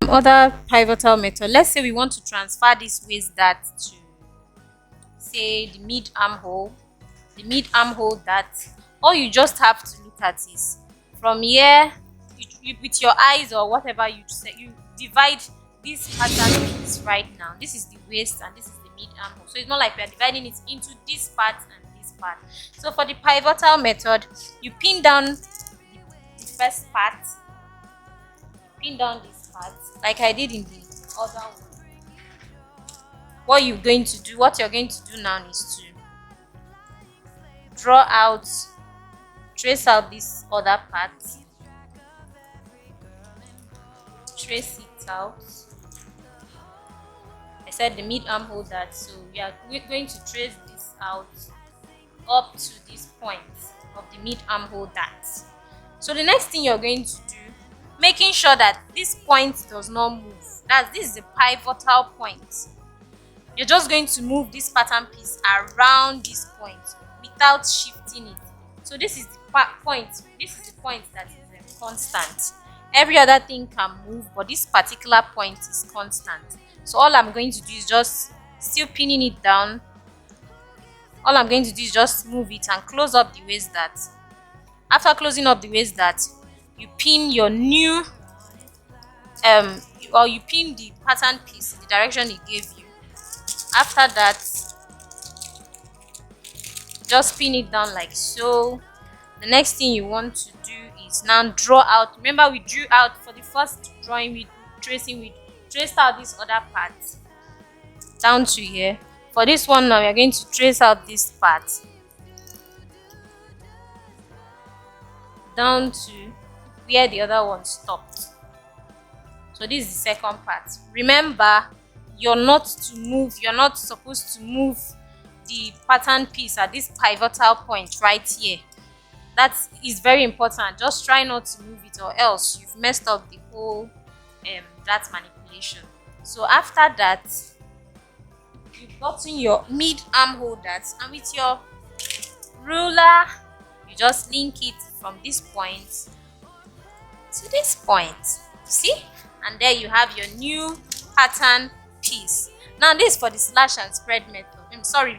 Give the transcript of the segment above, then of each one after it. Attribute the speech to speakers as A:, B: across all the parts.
A: some other pivotal method. Let's say we want to transfer this waist dart to, say, the mid armhole. That all you just have to look at is from here, you with your eyes or whatever you say, you divide this pattern piece right now. This is the waist and this is the mid armhole. So it's not like we are dividing it into this part and this part. So for the pivotal method, you pin down the first part, pin down this part like I did in the other one. What you're going to do now is to trace out this other part, trace it out. I said the mid armhole dart, so we're going to trace this out up to this point of the mid armhole dart. So the next thing you're going to do, making sure that this point does not move. This is the pivotal point. You're just going to move this pattern piece around this point without shifting it. So this is the point. This is the point that is constant. Every other thing can move, but this particular point is constant. So all I'm going to do is just still pinning it down. All I'm going to do is just move it and close up the waist dart. After closing up the waist dart, you pin your new or you pin the pattern piece in the direction it gave you. After that, just pin it down like so. The next thing you want to do is now draw out. Remember, we drew out for the first drawing with tracing, we traced out this other part down to here. For this one now, we are going to trace out this part down to where the other one stopped. So this is the second part. Remember, you're not supposed to move the pattern piece at this pivotal point right here. That is very important. Just try not to move it, or else you've messed up the whole dart manipulation. So after that, you've gotten your mid armhole dart, and with your ruler, you just link it from this point to this point. See? And there you have your new pattern piece. Now this is for the slash and spread method.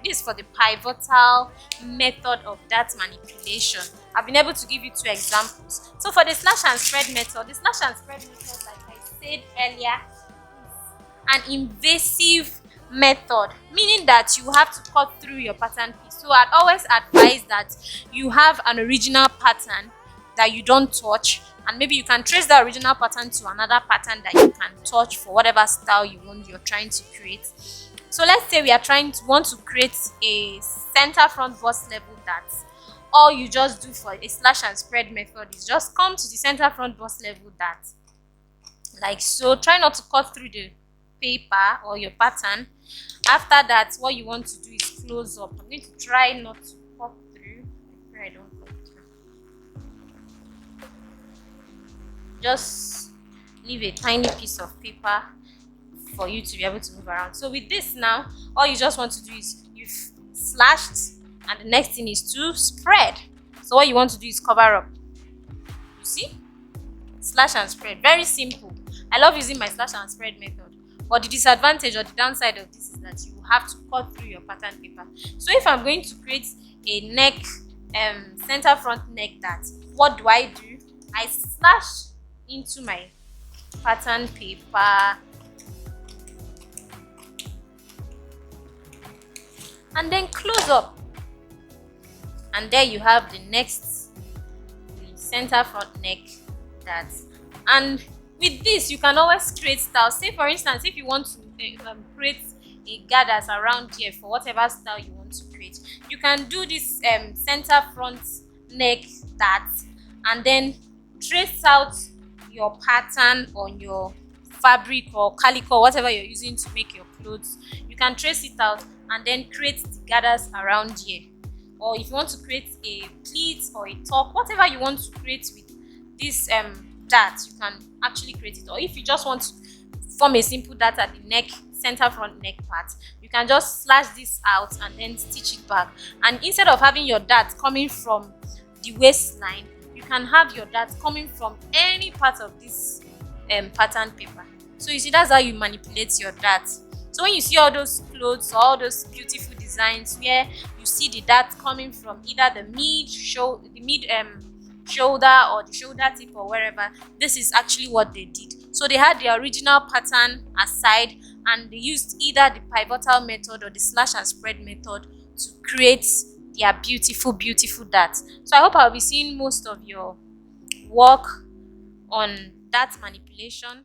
A: This is for the pivotal method of dart manipulation. I've been able to give you 2 examples. So for the slash and spread method, like I said earlier, is an invasive method, meaning that you have to cut through your pattern piece. So I'd always advise that you have an original pattern that you don't touch, and maybe you can trace the original pattern to another pattern that you can touch for whatever style you're trying to create. So let's say we are want to create a center front bust level dart. All you just do for a slash and spread method is just come to the center front bust level dart like so. Try not to cut through the paper or your pattern. After that, what you want to do is close up. I'm going to try not to cut through. I don't cut through. Just leave a tiny piece of paper for you to be able to move around. So with this now, all you just want to do is you've slashed, and the next thing is to spread. So what you want to do is cover up. You see? Slash and spread. Very simple. I love using my slash and spread method. But the disadvantage or the downside of this is that you have to cut through your pattern paper. So if I'm going to create a neck, center front neck dart, what do? I slash into my pattern paper and then close up, and there you have the center front neck dart. And with this, you can always create styles. Say for instance, if you want to create a gathers around here for whatever style you want to create, you can do this center front neck dart and then trace out your pattern on your fabric or calico, whatever you're using to make your clothes. You can trace it out and then create the gathers around here. Or if you want to create a pleat or a top, whatever you want to create with this dart, you can actually create it. Or if you just want to form a simple dart at the neck, center front neck part, you can just slash this out and then stitch it back. And instead of having your dart coming from the waistline, you can have your dart coming from any part of this pattern paper. So you see, that's how you manipulate your dart. So when you see all those clothes, all those beautiful designs where you see the dart coming from either the mid shoulder or the shoulder tip or wherever, this is actually what they did. So they had the original pattern aside and they used either the pivotal method or the slash and spread method to create their beautiful dart. So I hope I'll be seeing most of your work on dart manipulation